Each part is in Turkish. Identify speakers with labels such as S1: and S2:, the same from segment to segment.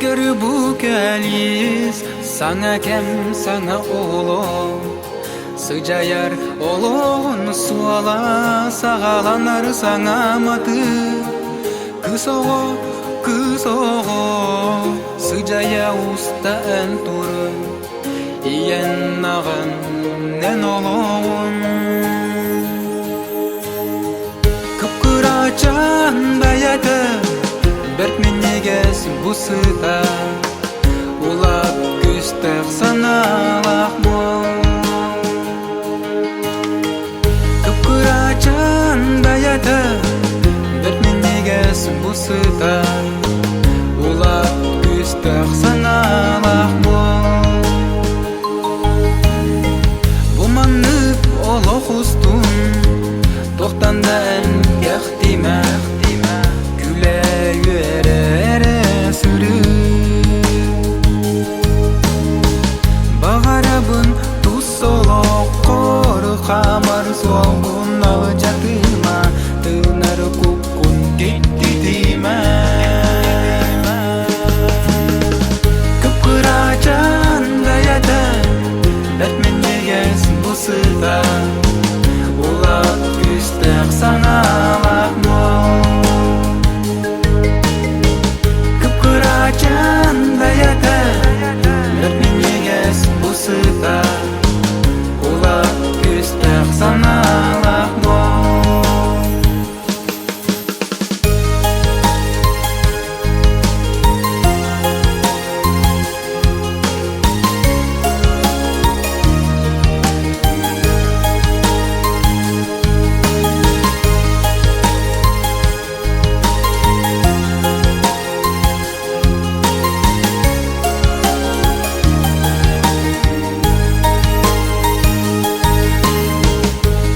S1: Özgür bu gelis, sana kem sana oğlum. Sıcayar oğlun suala, sağalanar sana matı. Kız oğu, sıcaya usta enturun. İyen nağın nen oğlum. Kıpkıraçan bayatı, Berkmenye gelsin bu sıta. Ulak küstek sana lakmol. Kıpkıraçan bayatı, Berkmenye gelsin bu sıta. Ulak küstek sana lakmol. Bu manıp olo hustun, tohtandan yahtime. Güle yüere sürü. Bağarabın tuz solok koru kamar solgun alacatıma. Tınar kukun gitti dime. Kıpkıraçan dayada, Berkmenye gelsin bu sıta. Ulak küstek sana lakmol. Kıpkıraçan dayada, Berkmenye gelsin bu sıta. Ulak küstek sana lakmol.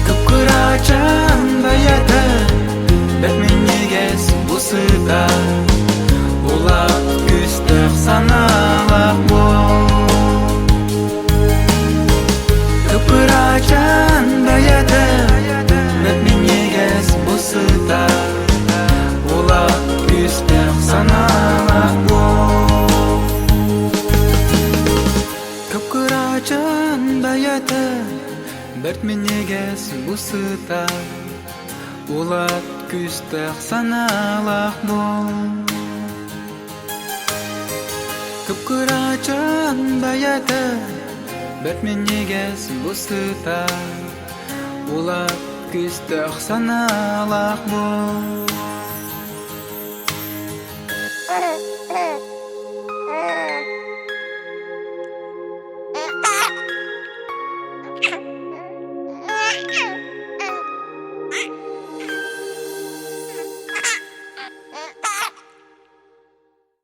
S1: Kıpkıraçan dayada, Berkmenye gelsin bu sıta. Ulak küstek sana lakmol. Kıpkıraçan dayada, Berkmenye gelsin bu sıta. Ulak küstek sana lakmol. Kıpkıraçan dayada, Berkmenye gelsin bu sıta. Ulak küstek sana lakmol. Kıpkıraçan dayada, Berkmenye gelsin bu sıta. Ulak küstek sana lakmol.